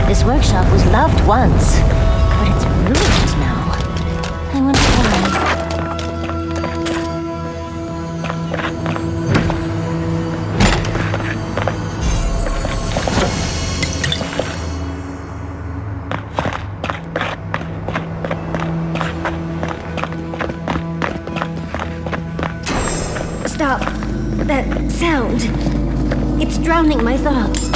This workshop was loved once, but it's ruined now. I wonder why. Stop. That sound. It's drowning my thoughts.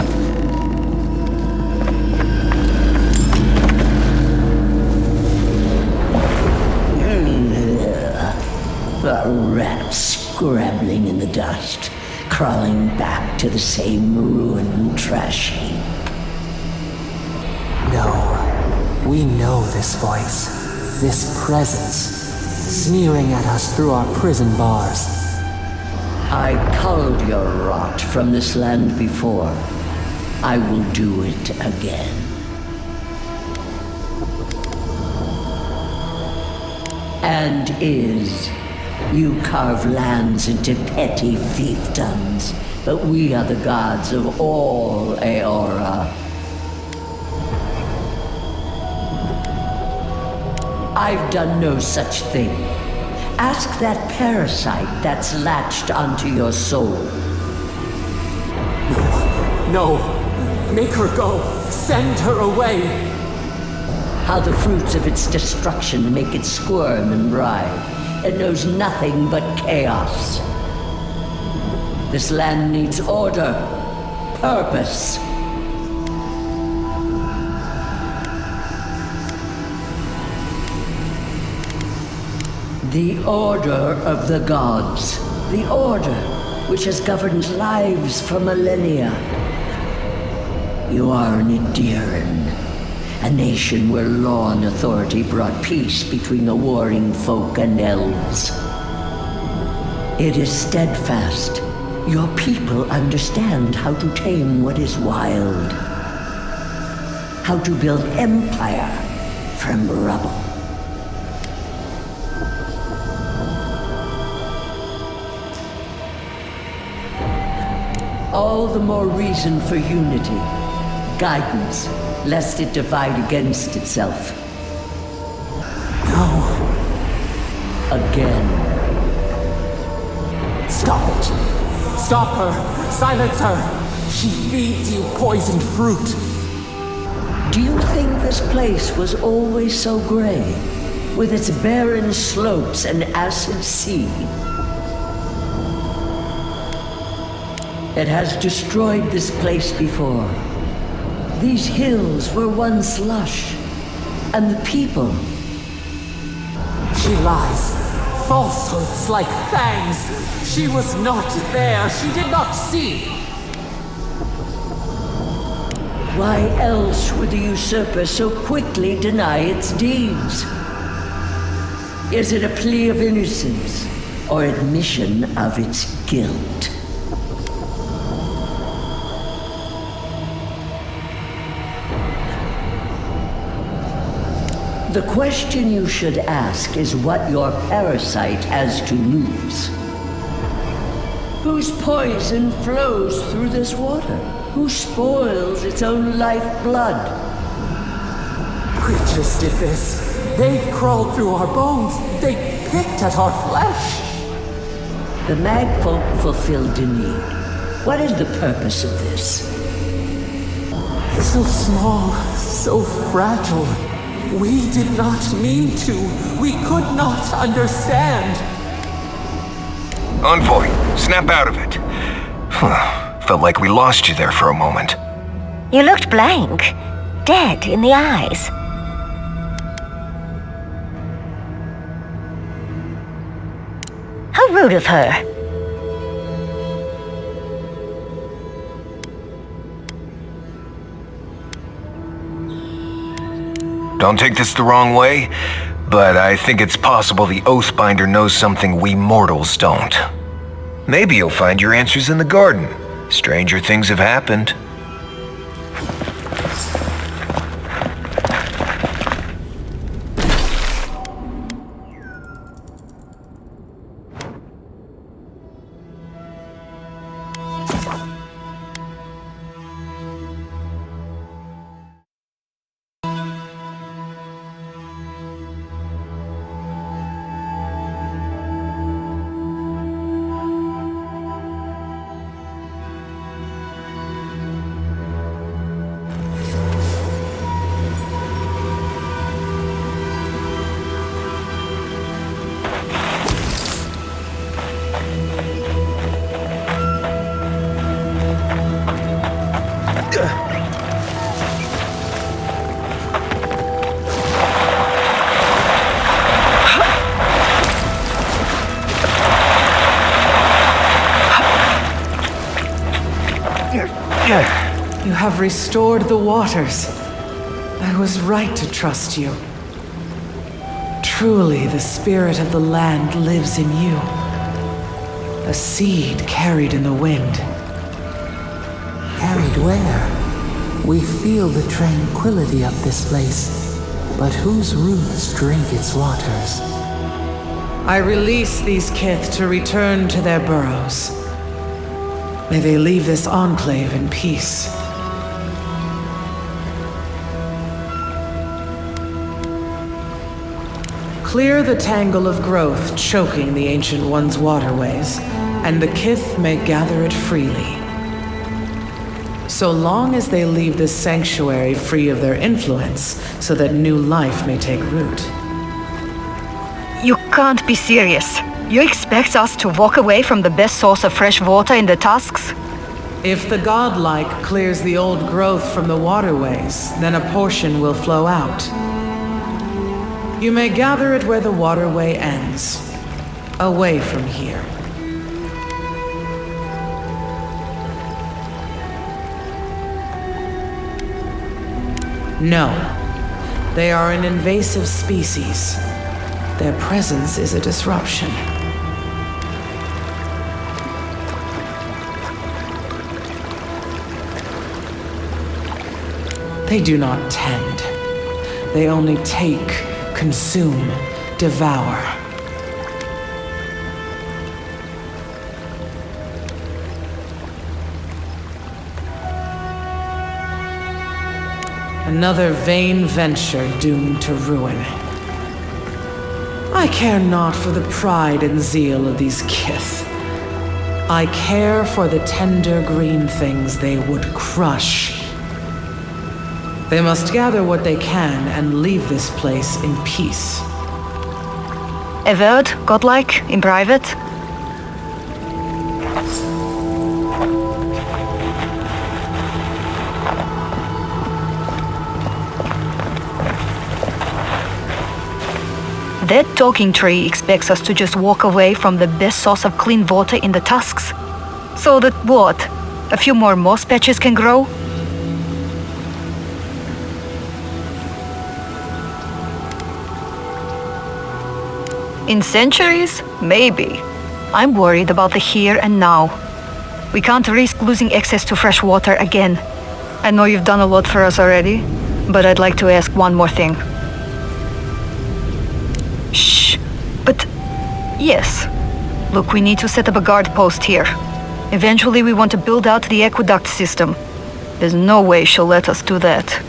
A rat scrabbling in the dust, crawling back to the same ruined trash heap. No, we know this voice, this presence, sneering at us through our prison bars. I culled your rot from this land before. I will do it again. And you carve lands into petty fiefdoms, but we are the gods of all Aora. I've done no such thing. Ask that parasite that's latched onto your soul. No, make her go. Send her away. How the fruits of its destruction make it squirm and writhe. It knows nothing but chaos. This land needs order, purpose. The order of the gods. The order which has governed lives for millennia. You are an Indiran, a nation where law and authority brought peace between the warring folk and elves. It is steadfast. Your people understand how to tame what is wild. How to build empire from rubble. All the more reason for unity, guidance, lest it divide against itself. No. Again. Stop it. Stop her. Silence her. She feeds you poisoned fruit. Do you think this place was always so gray, with its barren slopes and acid sea? It has destroyed this place before. These hills were once lush, and the people. She lies. Falsehoods like fangs. She was not there. She did not see. Why else would the usurper so quickly deny its deeds? Is it a plea of innocence, or admission of its guilt? The question you should ask is what your parasite has to lose. Whose poison flows through this water? Who spoils its own lifeblood? Creatures did this. They crawled through our bones. They picked at our flesh. The Magfolk fulfilled a need. What is the purpose of this? So small, so fragile. We did not mean to. We could not understand. Envoy, snap out of it. Felt like we lost you there for a moment. You looked blank, dead in the eyes. How rude of her. Don't take this the wrong way, but I think it's possible the Oathbinder knows something we mortals don't. Maybe you'll find your answers in the garden. Stranger things have happened. You have restored the waters. I was right to trust you. Truly, the spirit of the land lives in you. A seed carried in the wind. Carried where? We feel the tranquility of this place, but whose roots drink its waters? I release these kith to return to their burrows. May they leave this enclave in peace. Clear the tangle of growth choking the Ancient One's waterways, and the kith may gather it freely. So long as they leave this sanctuary free of their influence, so that new life may take root. You can't be serious. You expect us to walk away from the best source of fresh water in the tusks? If the godlike clears the old growth from the waterways, then a portion will flow out. You may gather it where the waterway ends, away from here. No, they are an invasive species. Their presence is a disruption. They do not tend. They only take, consume, devour. Another vain venture doomed to ruin. I care not for the pride and zeal of these kith. I care for the tender green things they would crush. They must gather what they can and leave this place in peace. A word, godlike, in private? That talking tree expects us to just walk away from the best source of clean water in the tusks. So that what? A few more moss patches can grow? In centuries? Maybe. I'm worried about the here and now. We can't risk losing access to fresh water again. I know you've done a lot for us already, but I'd like to ask one more thing. Shh. But yes. Look, we need to set up a guard post here. Eventually we want to build out the aqueduct system. There's no way she'll let us do that.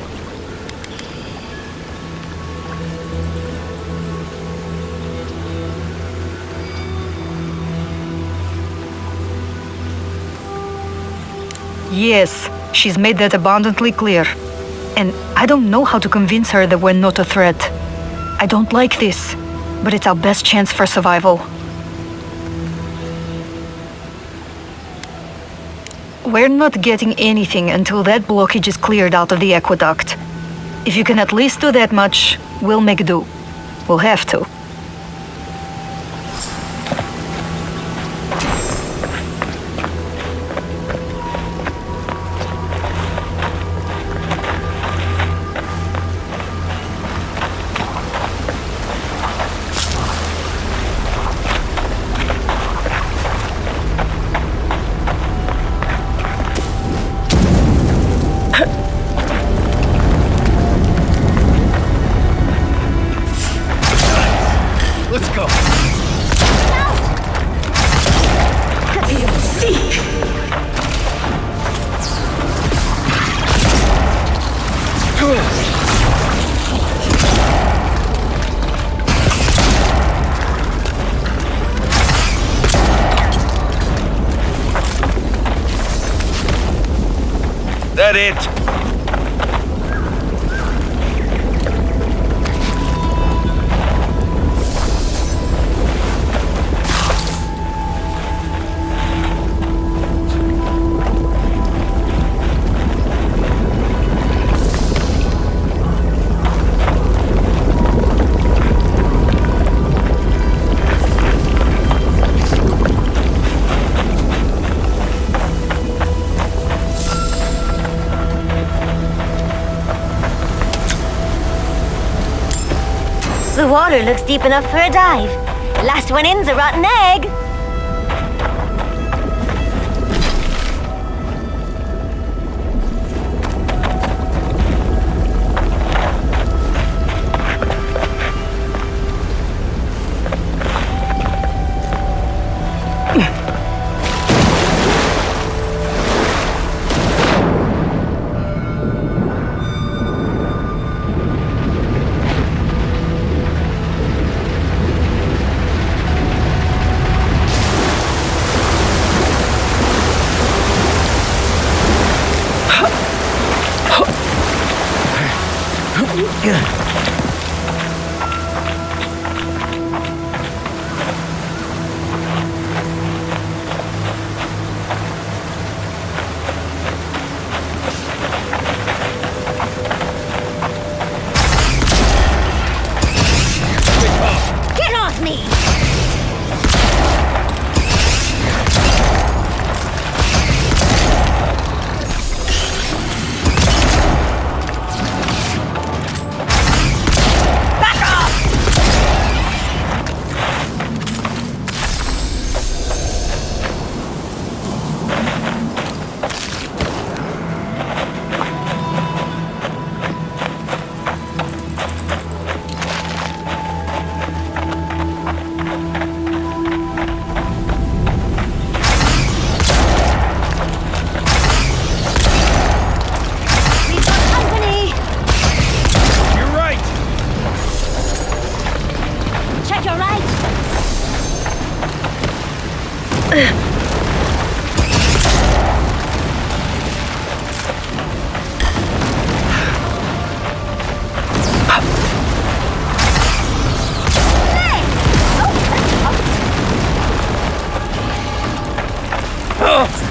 Yes, she's made that abundantly clear. And I don't know how to convince her that we're not a threat. I don't like this, but it's our best chance for survival. We're not getting anything until that blockage is cleared out of the aqueduct. If you can at least do that much, we'll make do. We'll have to. Let's go. That it? The water looks deep enough for a dive. Last one in's a rotten egg. Get off me!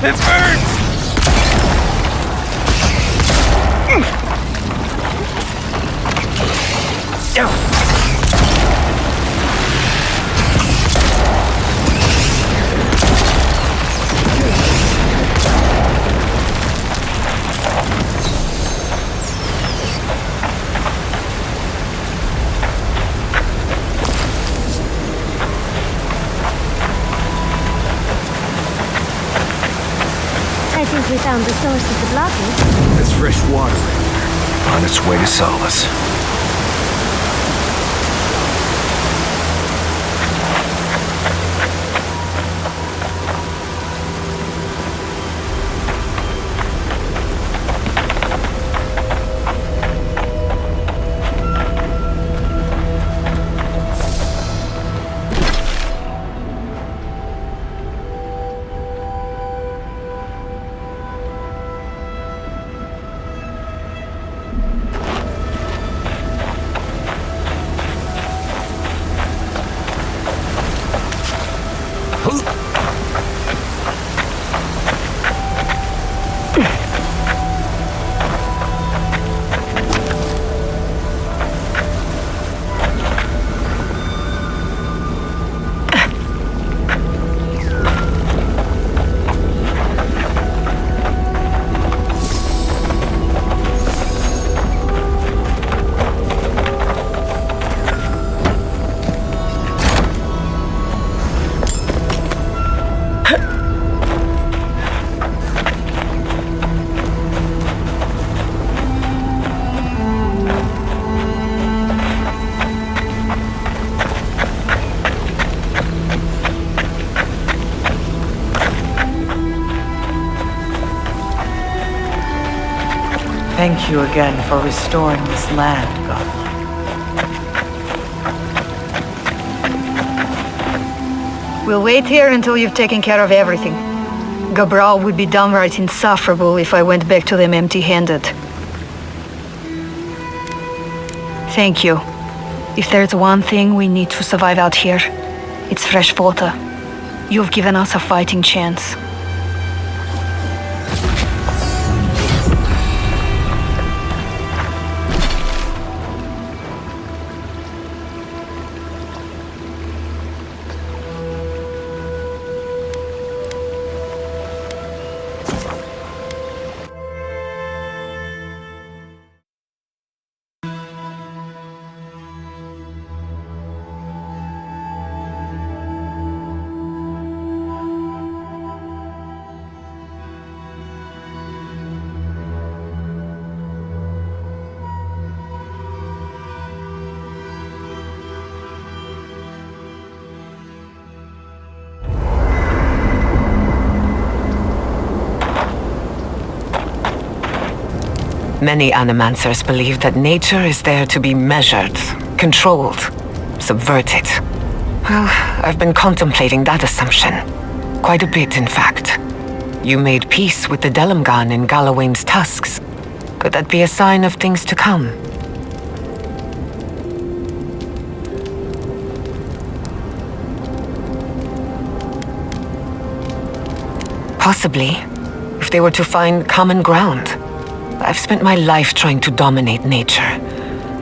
It burns! I think we found the source of the blockage. It's fresh water on its way to Solace. Thank you again for restoring this land, Godmother. We'll wait here until you've taken care of everything. Gabral would be downright insufferable if I went back to them empty-handed. Thank you. If there's one thing we need to survive out here, it's fresh water. You've given us a fighting chance. Many animancers believe that nature is there to be measured, controlled, subverted. Well, I've been contemplating that assumption. Quite a bit, in fact. You made peace with the Delimgan in Galawain's tusks. Could that be a sign of things to come? Possibly, if they were to find common ground. I've spent my life trying to dominate nature,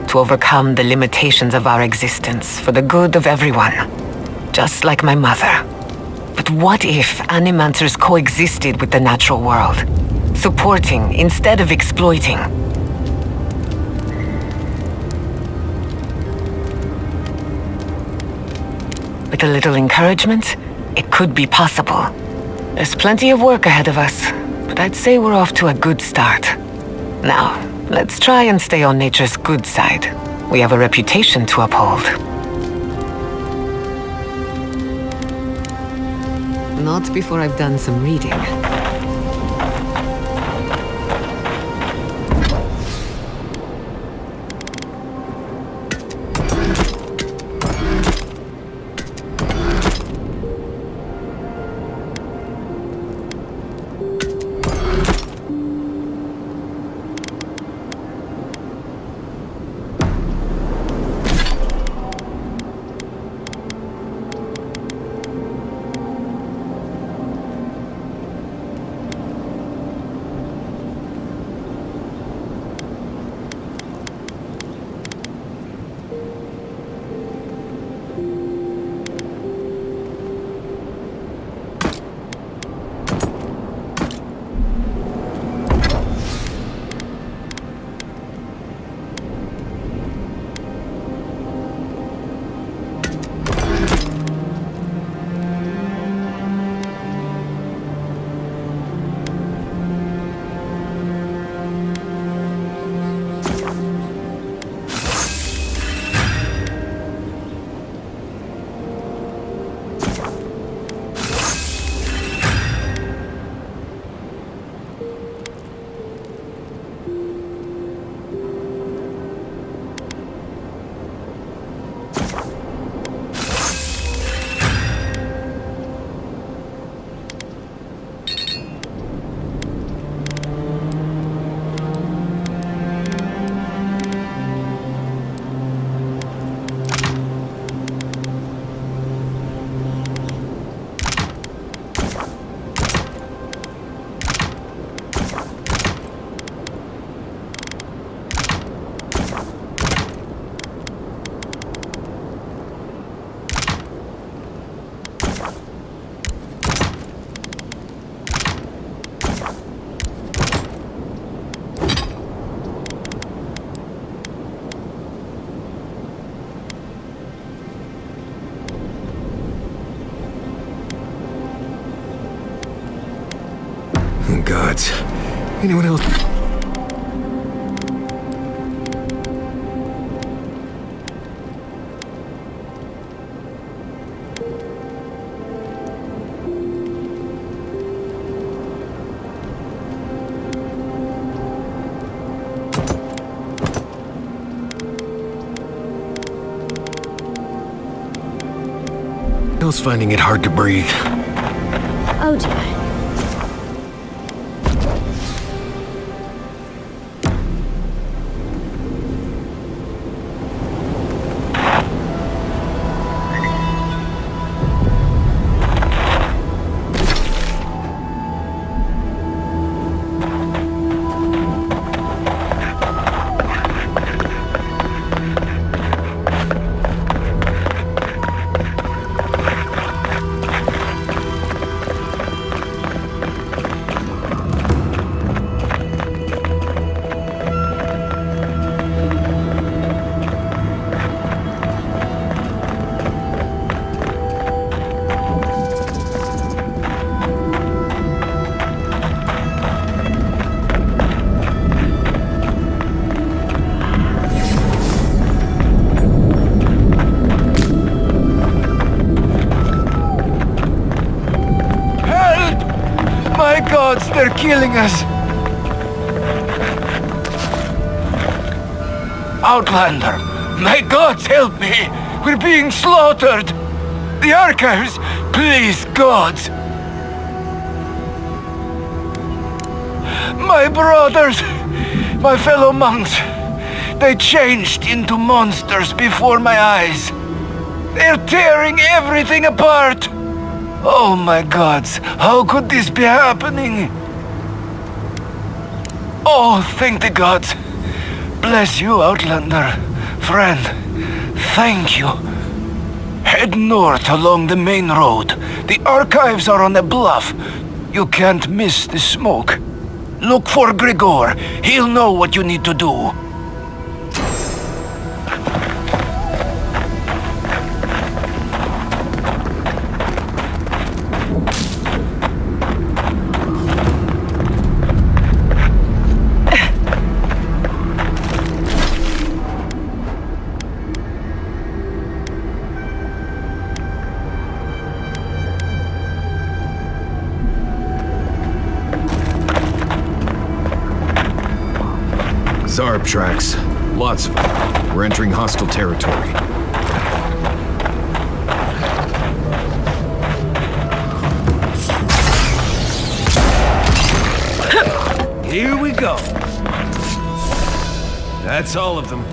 to overcome the limitations of our existence for the good of everyone, just like my mother. But what if animancers coexisted with the natural world, supporting instead of exploiting? With a little encouragement, it could be possible. There's plenty of work ahead of us, but I'd say we're off to a good start. Now, let's try and stay on nature's good side. We have a reputation to uphold. Not before I've done some reading. Gods. Anyone else? Finding it hard to breathe. Oh dear. My gods, they're killing us! Outlander, may gods help me! We're being slaughtered! The archives! Please, gods! My brothers! My fellow monks! They changed into monsters before my eyes! They're tearing everything apart! Oh my gods, how could this be happening? Oh, thank the gods! Bless you, Outlander. Friend, thank you. Head north along the main road. The archives are on a bluff. You can't miss the smoke. Look for Grigor. He'll know what you need to do. Zarb tracks. Lots of them. We're entering hostile territory. Here we go. That's all of them.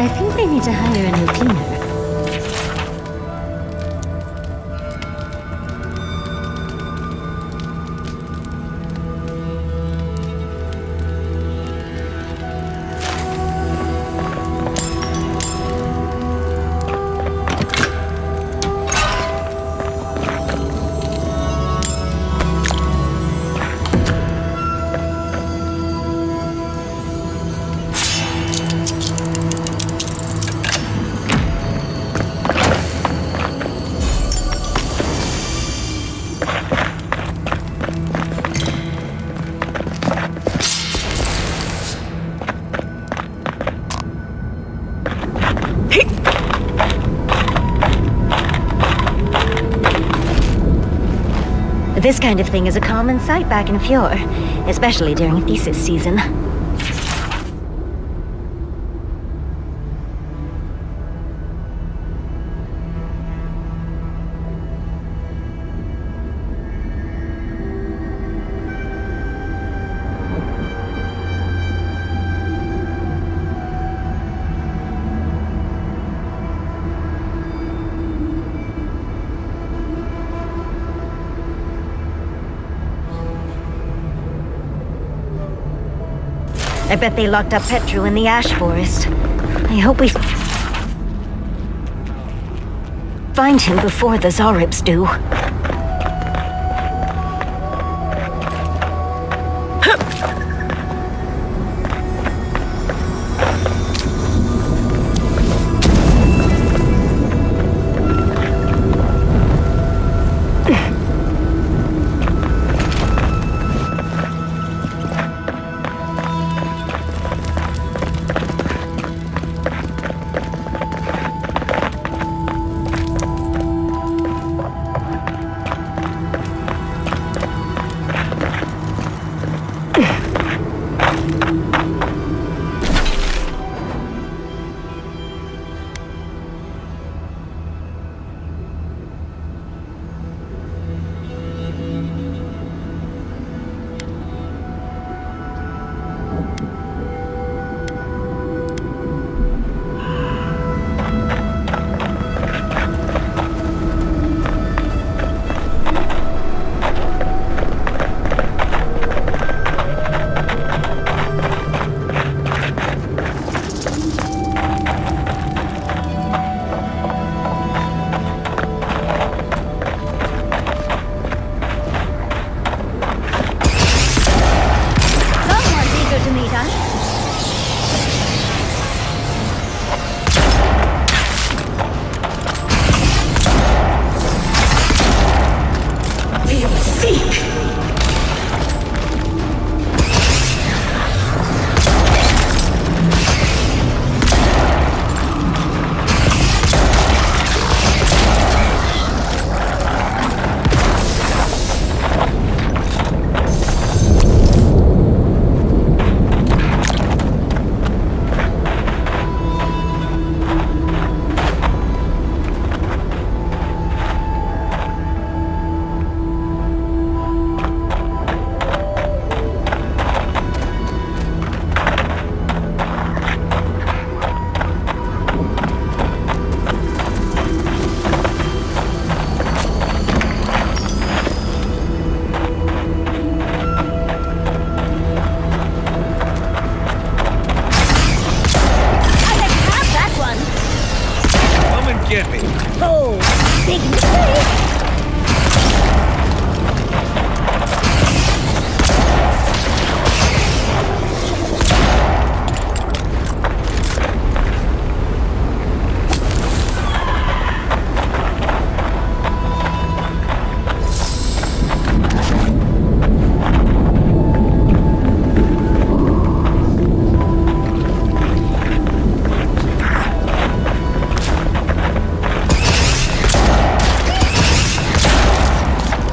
I think they need to hire a new cleaner. This kind of thing is a common sight back in Fjord, especially during thesis season. I bet they locked up Petru in the ash forest. I hope we find him before the Zarips do.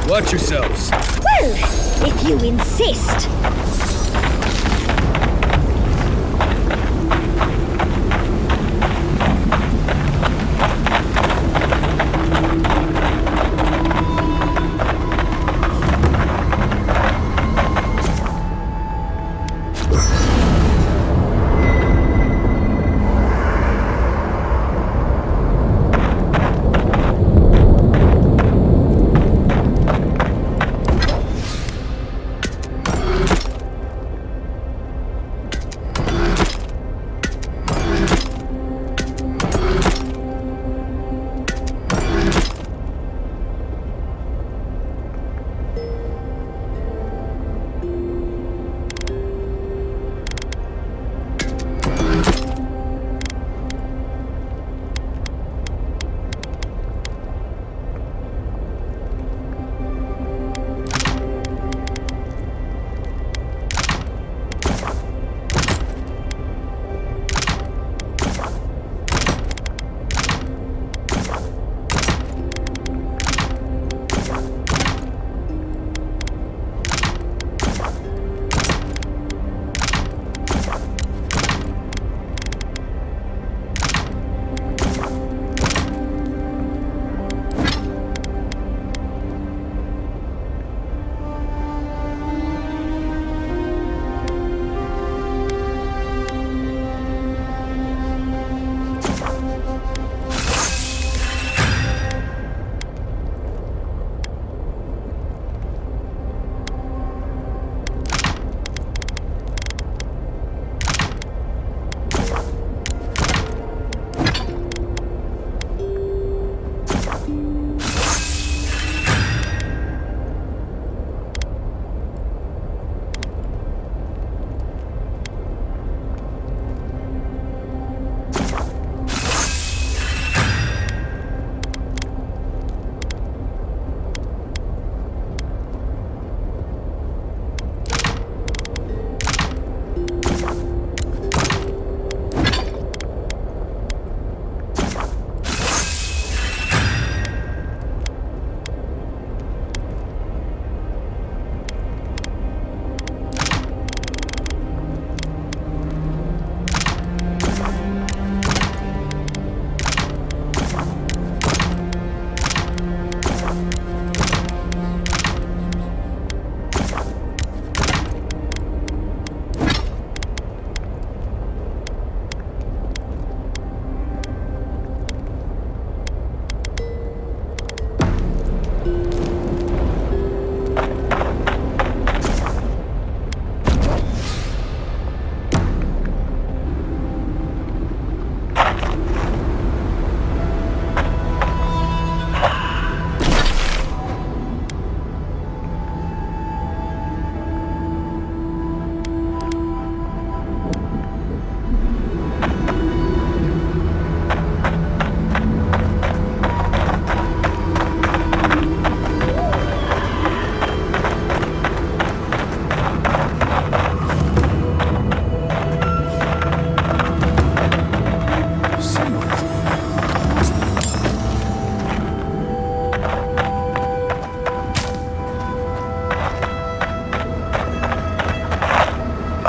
Watch yourselves. Well, if you insist.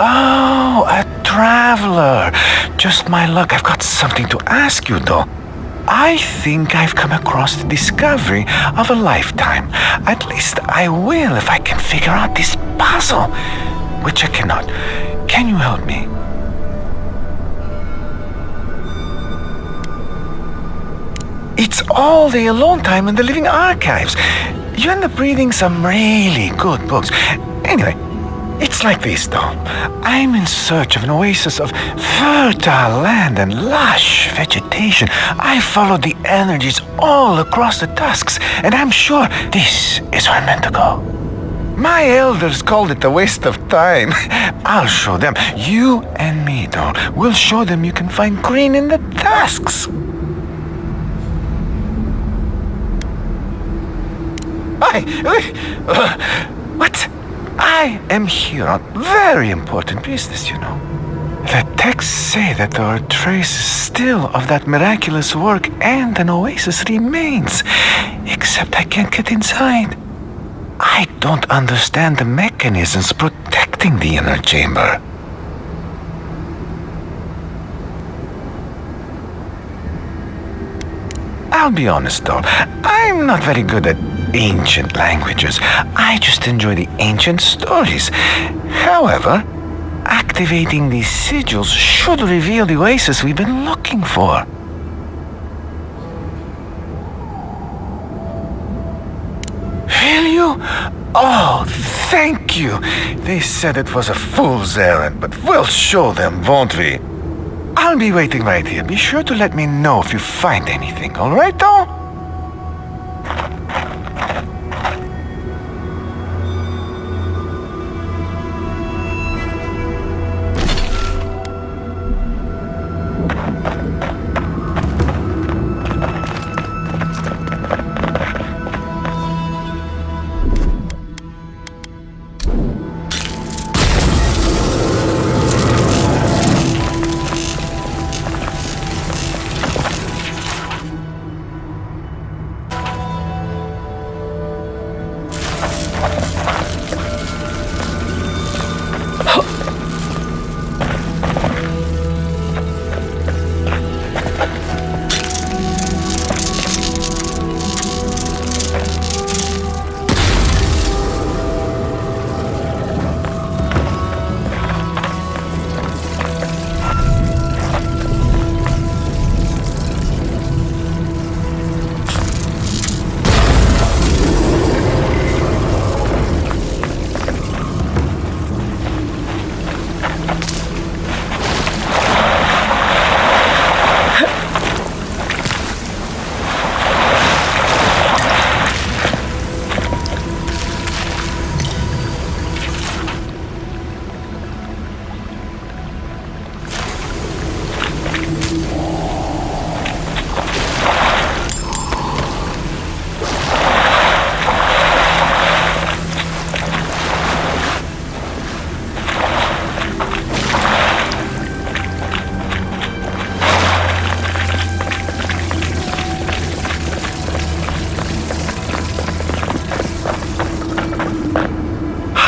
Oh, a traveler. Just my luck. I've got something to ask you, though. I think I've come across the discovery of a lifetime. At least I will if I can figure out this puzzle, which I cannot. Can you help me? It's all the alone time in the living archives. You end up reading some really good books. Anyway, it's like this, though. I'm in search of an oasis of fertile land and lush vegetation. I follow the energies all across the tusks, and I'm sure this is where I'm meant to go. My elders called it a waste of time. I'll show them. You and me, though. We'll show them you can find green in the tusks. What? I am here on very important business, you know. The texts say that there are traces still of that miraculous work and an oasis remains, except I can't get inside. I don't understand the mechanisms protecting the inner chamber. I'll be honest though, I'm not very good at ancient languages. I just enjoy the ancient stories. However, activating these sigils should reveal the oasis we've been looking for. Will you? Oh, thank you. They said it was a fool's errand, but we'll show them, won't we? I'll be waiting right here. Be sure to let me know if you find anything, all right, though?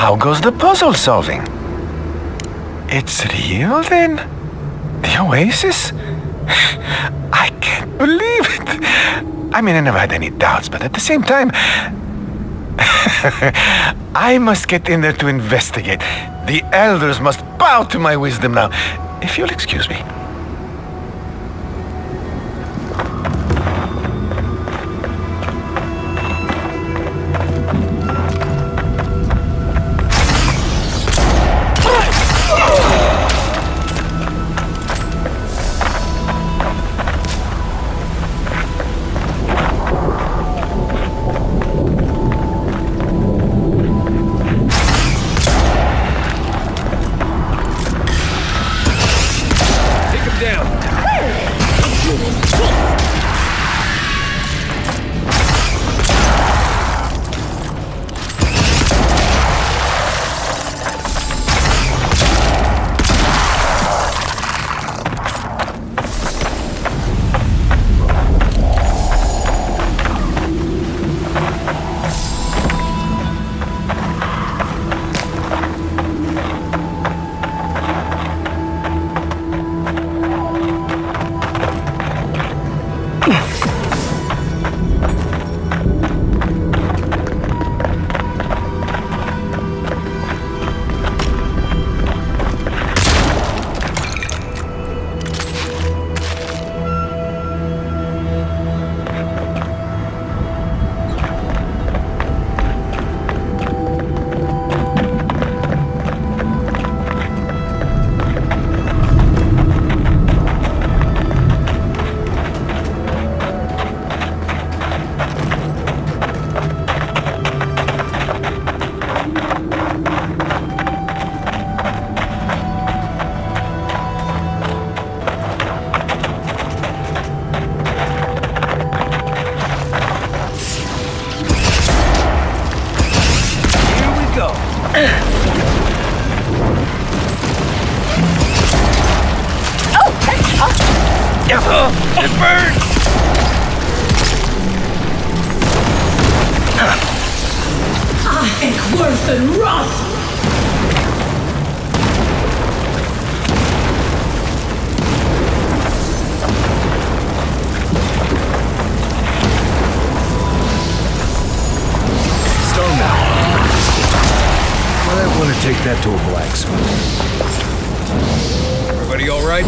How goes the puzzle solving? It's real then? The oasis? I can't believe it. I mean, I never had any doubts, but at the same time, I must get in there to investigate. The elders must bow to my wisdom now. If you'll excuse me. careful! It burns! Worth and wrath! Stone now. I want to take that to a blacksmith. Everybody all right?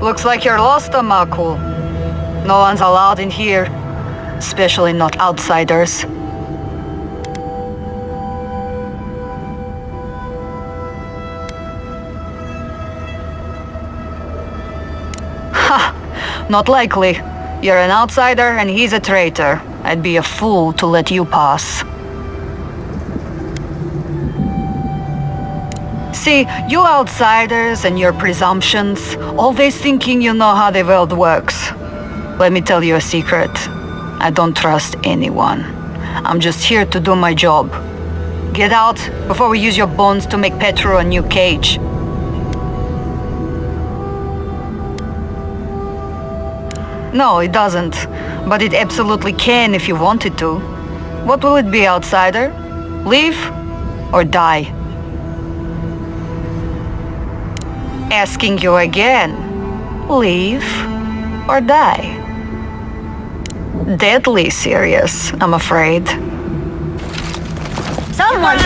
Looks like you're lost, Makul. No one's allowed in here, especially not outsiders. Ha! Not likely. You're an outsider and he's a traitor. I'd be a fool to let you pass. See, you outsiders and your presumptions, always thinking you know how the world works. Let me tell you a secret. I don't trust anyone. I'm just here to do my job. Get out before we use your bones to make Petru a new cage. No, it doesn't. But it absolutely can if you wanted to. What will it be, outsider? Leave or die? Asking you again. Leave or die? Deadly serious, I'm afraid. Someone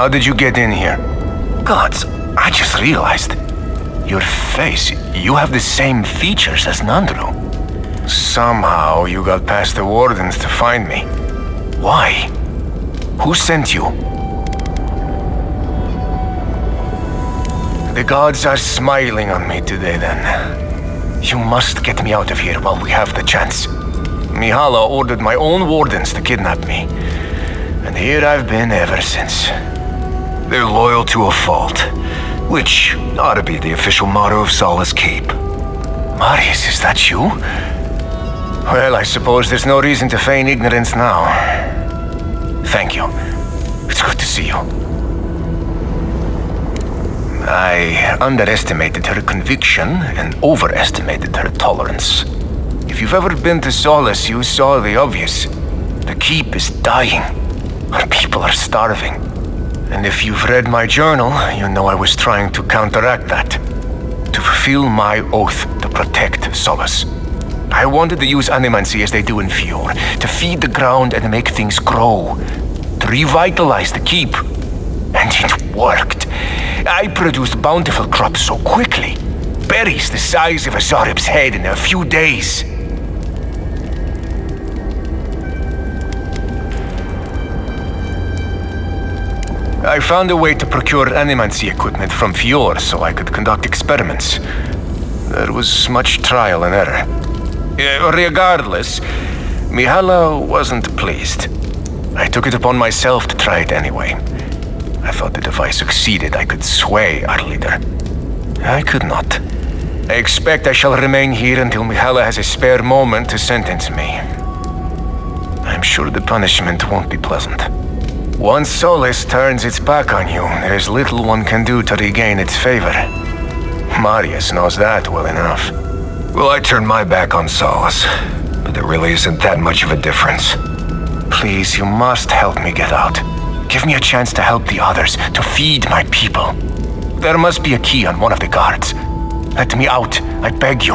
How did you get in here? Gods, I just realized. Your face, you have the same features as Nandru. Somehow you got past the wardens to find me. Why? Who sent you? The gods are smiling on me today then. You must get me out of here while we have the chance. Mihala ordered my own wardens to kidnap me. And here I've been ever since. They're loyal to a fault, which ought to be the official motto of Solace Keep. Marius, is that you? Well, I suppose there's no reason to feign ignorance now. Thank you. It's good to see you. I underestimated her conviction and overestimated her tolerance. If you've ever been to Solace, you saw the obvious. The keep is dying. Our people are starving. And if you've read my journal, you know I was trying to counteract that. To fulfill my oath to protect Solace. I wanted to use animancy as they do in Fior, to feed the ground and make things grow. To revitalize the keep. And it worked. I produced bountiful crops so quickly. Berries the size of a Zarib's head in a few days. I found a way to procure animancy equipment from Fior so I could conduct experiments. There was much trial and error. Regardless, Mihala wasn't pleased. I took it upon myself to try it anyway. I thought that if I succeeded, I could sway our leader. I could not. I expect I shall remain here until Mihala has a spare moment to sentence me. sure the punishment won't be pleasant. Once Solace turns its back on you, there's little one can do to regain its favor. Marius knows that well enough. Well, I turned my back on Solace, but there really isn't that much of a difference. Please, you must help me get out. Give me a chance to help the others, to feed my people. There must be a key on one of the guards. Let me out, I beg you.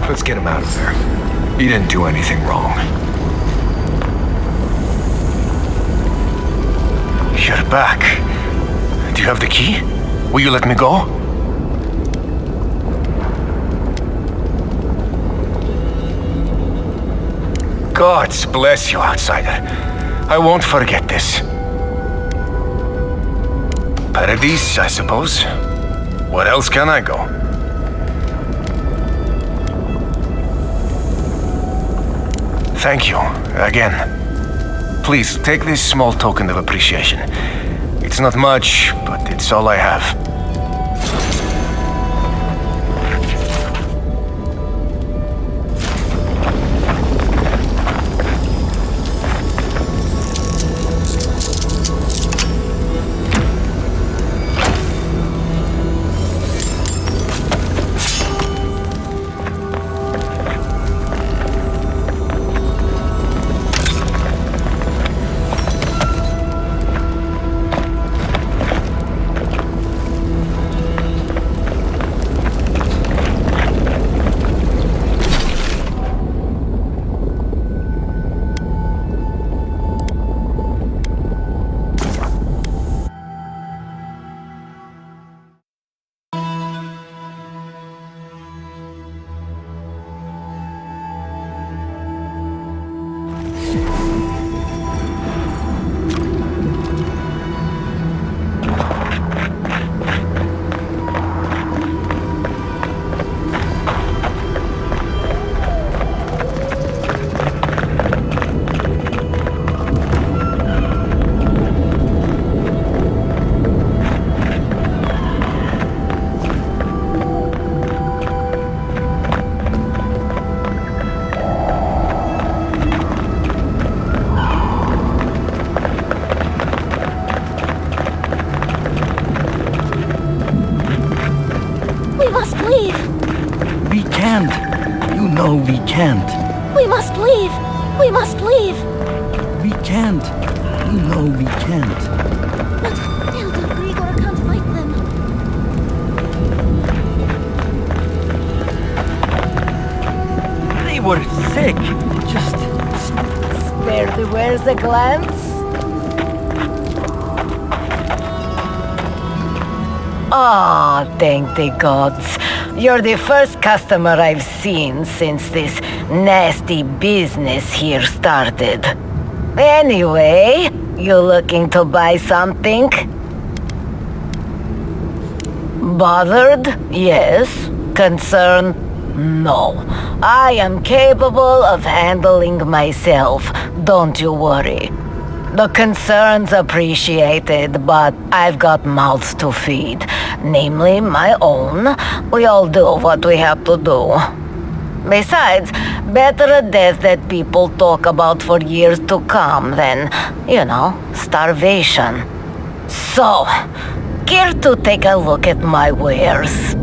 Let's get him out of there. He didn't do anything wrong. You're back. Do you have the key? Will you let me go? Gods bless you, outsider. I won't forget this. Paradise, I suppose. Where else can I go? Thank you, again. Please, take this small token of appreciation. It's not much, but it's all I have. We can't. We must leave. We must leave. We can't. You know we can't. But Hilda Grigor can't fight them. They were sick. Just Spare the wares a glance. Ah, thank the gods. You're the first customer I've seen since this nasty business here started. Anyway, you looking to buy something? Bothered? Yes. Concerned? No. I am capable of handling myself. Don't you worry. The concern's appreciated, but I've got mouths to feed. Namely, my own. We all do what we have to do. Besides, better a death that people talk about for years to come than, starvation. So, care to take a look at my wares?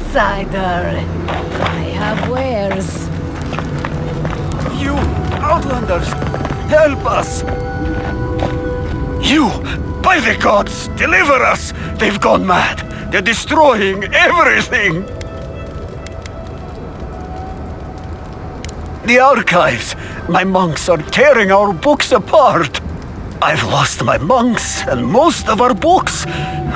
outsider. I have wares. You, Outlanders, help us! You, by the gods, deliver us! They've gone mad. They're destroying everything! The archives! My monks are tearing our books apart! I've lost my monks and most of our books.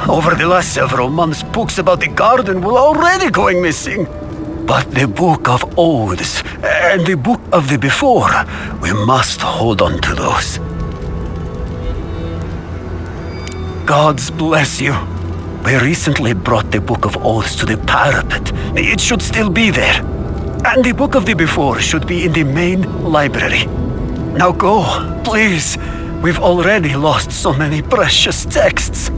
Over the last several months, books about the garden were already going missing. But the Book of Oaths and the Book of the Before, we must hold on to those. Gods bless you. We recently brought the Book of Oaths to the parapet. It should still be there. And the Book of the Before should be in the main library. Now go, please. We've already lost so many precious texts.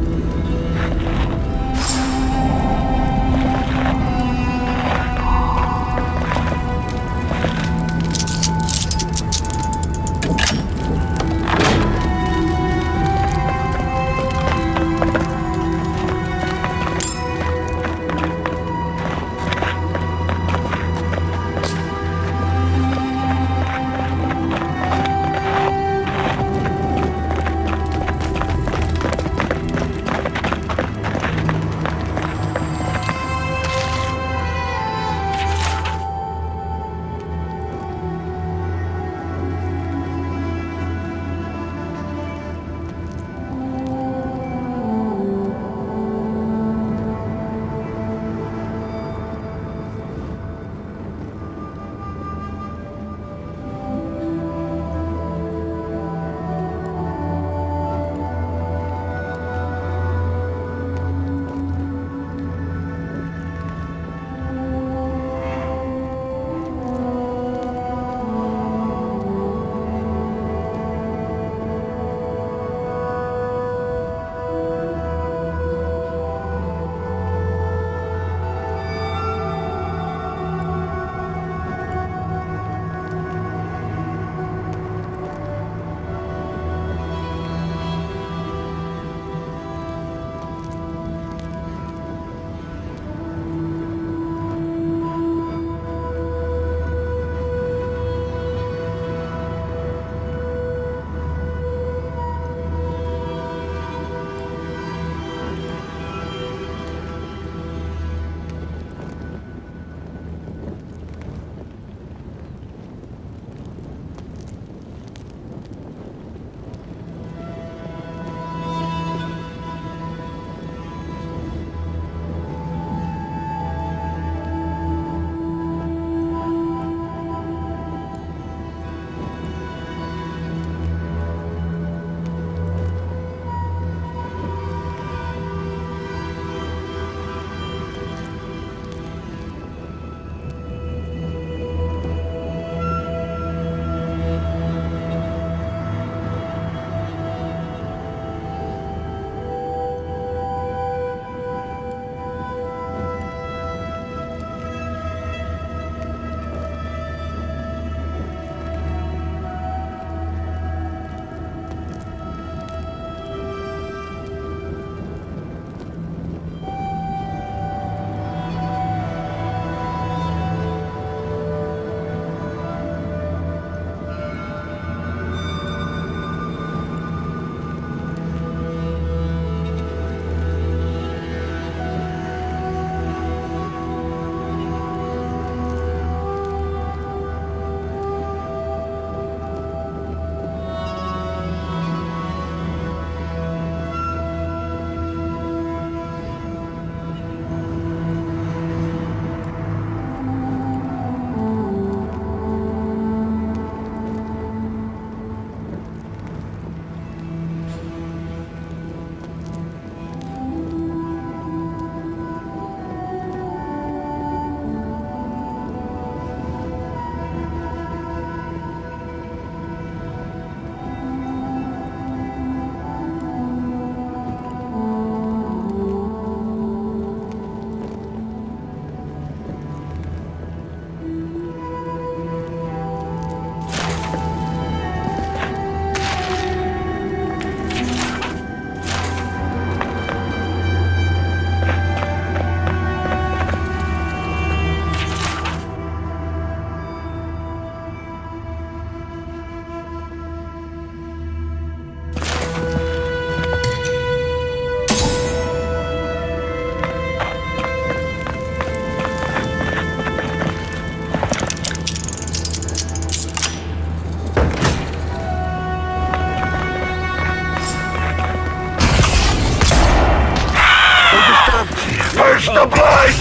Watch the blood!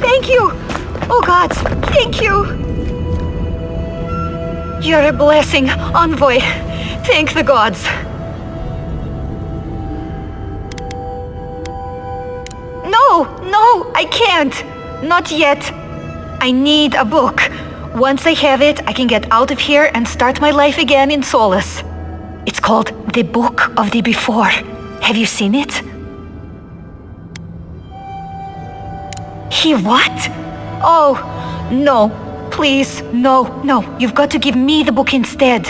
Thank you! Oh gods, thank you! You're a blessing, envoy. Thank the gods. No, I can't. Not yet. I need a book. Once I have it, I can get out of here and start my life again in Solace. It's called The Book of the Before. Have you seen it? He what? Oh, no. Please, no. You've got to give me the book instead.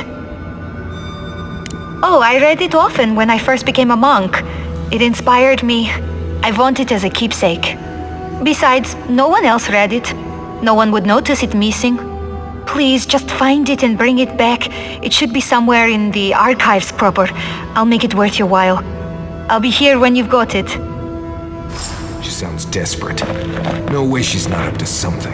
Oh, I read it often when I first became a monk. It inspired me. I want it as a keepsake. Besides, no one else read it. No one would notice it missing. Please, just find it and bring it back. It should be somewhere in the archives proper. I'll make it worth your while. I'll be here when you've got it. She sounds desperate. No way she's not up to something.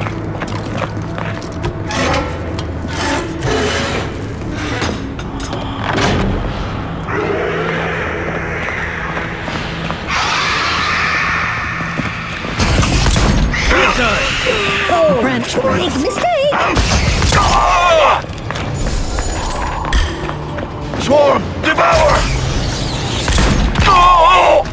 Big mistake! Swarm! Devour! Oh!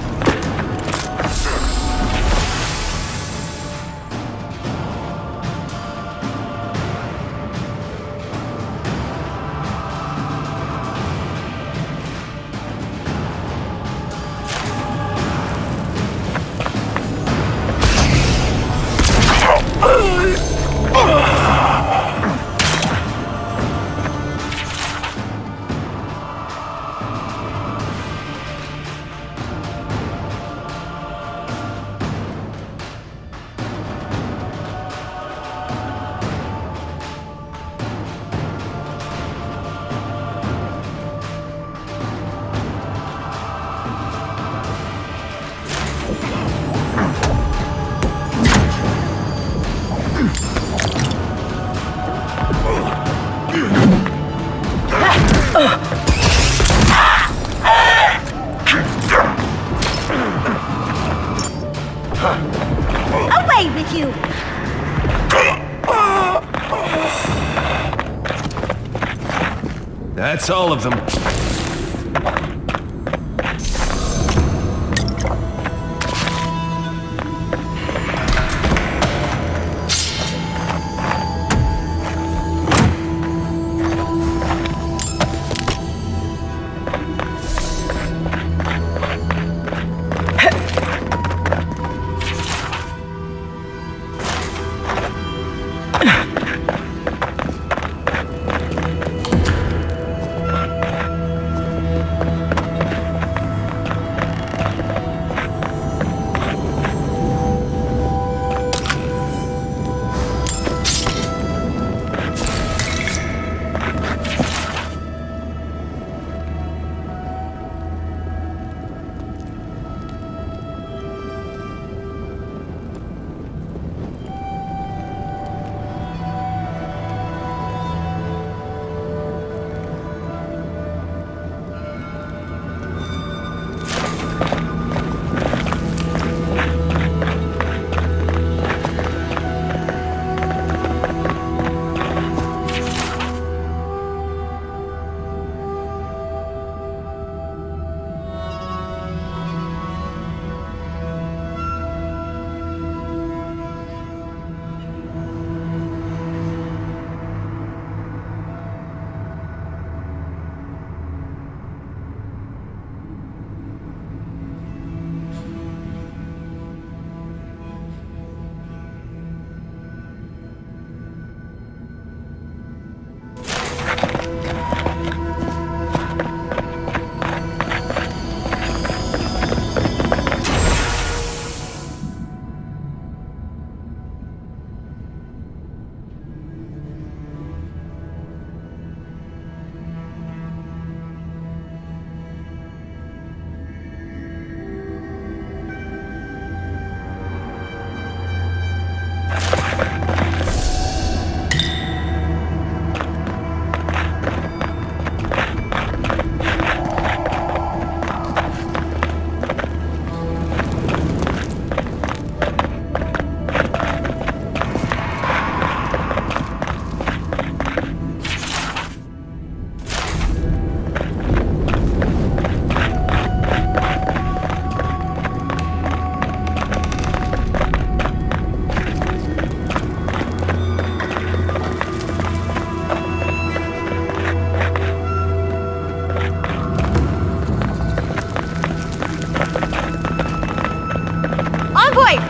Away with you! That's all of them.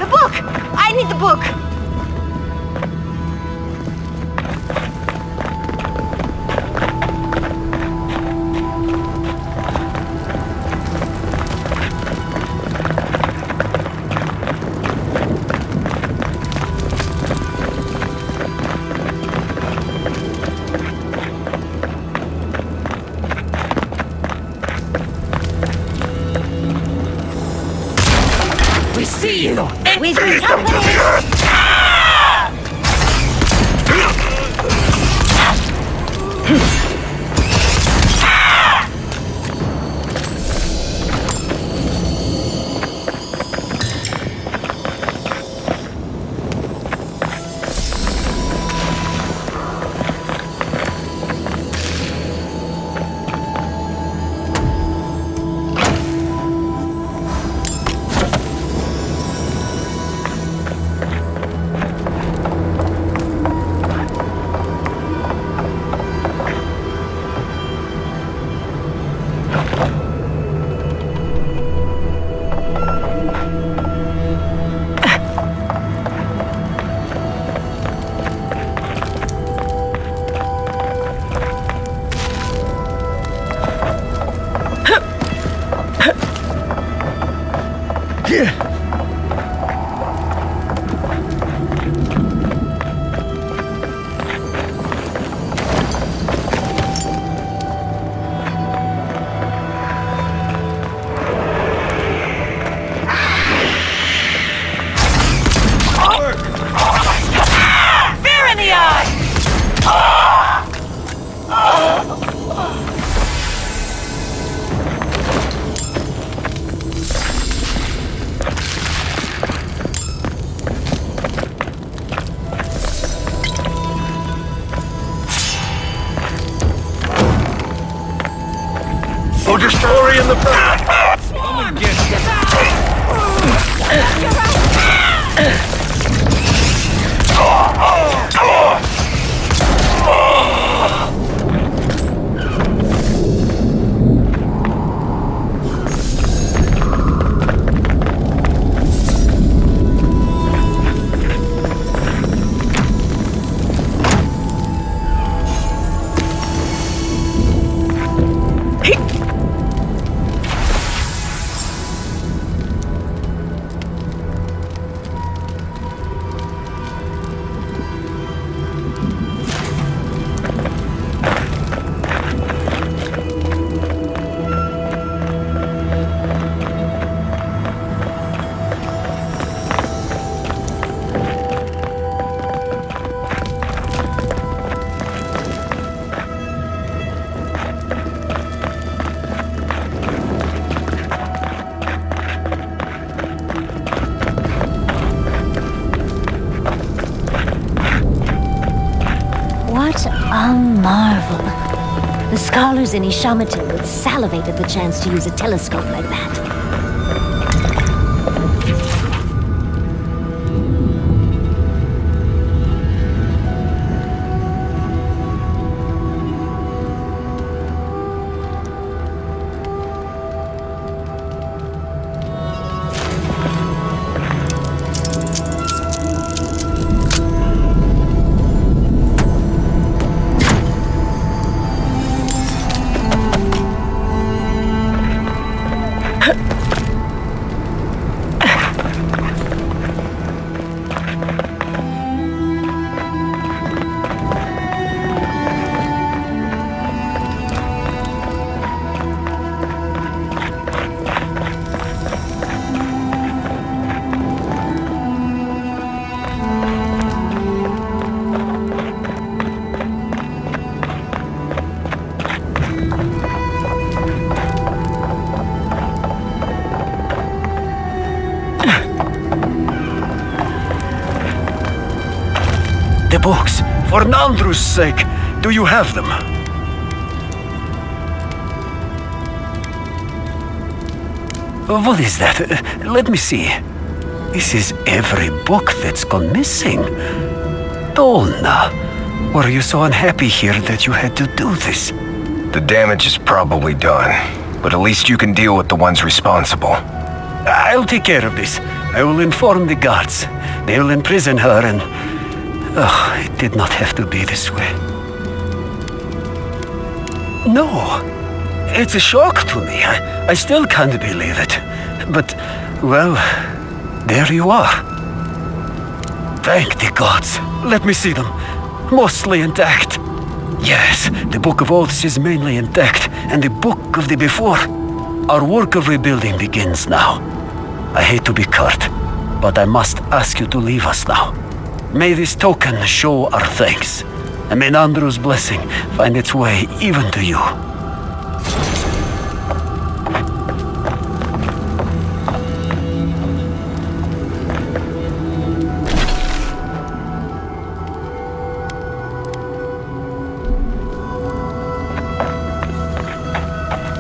book! I need the book! We see you! We've been company! Hold your story in the back! Come and get What a marvel. The scholars in Ishamatil would salivate at the chance to use a telescope like that. The books! For Nandru's sake! Do you have them? What is that? Let me see. This is every book that's gone missing. Donna, were you so unhappy here that you had to do this? The damage is probably done, but at least you can deal with the ones responsible. I'll take care of this. I will inform the guards. They will imprison her and... Oh, it did not have to be this way. No, it's a shock to me. I still can't believe it. But, well, there you are. Thank the gods. Let me see them. Mostly intact. Yes, the Book of Oaths is mainly intact, and the Book of the Before. Our work of rebuilding begins now. I hate to be curt, but I must ask you to leave us now. May this token show our thanks, and may Nandru's blessing find its way even to you.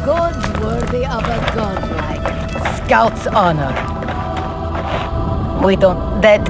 Gods worthy of a godlike. Scout's honor. That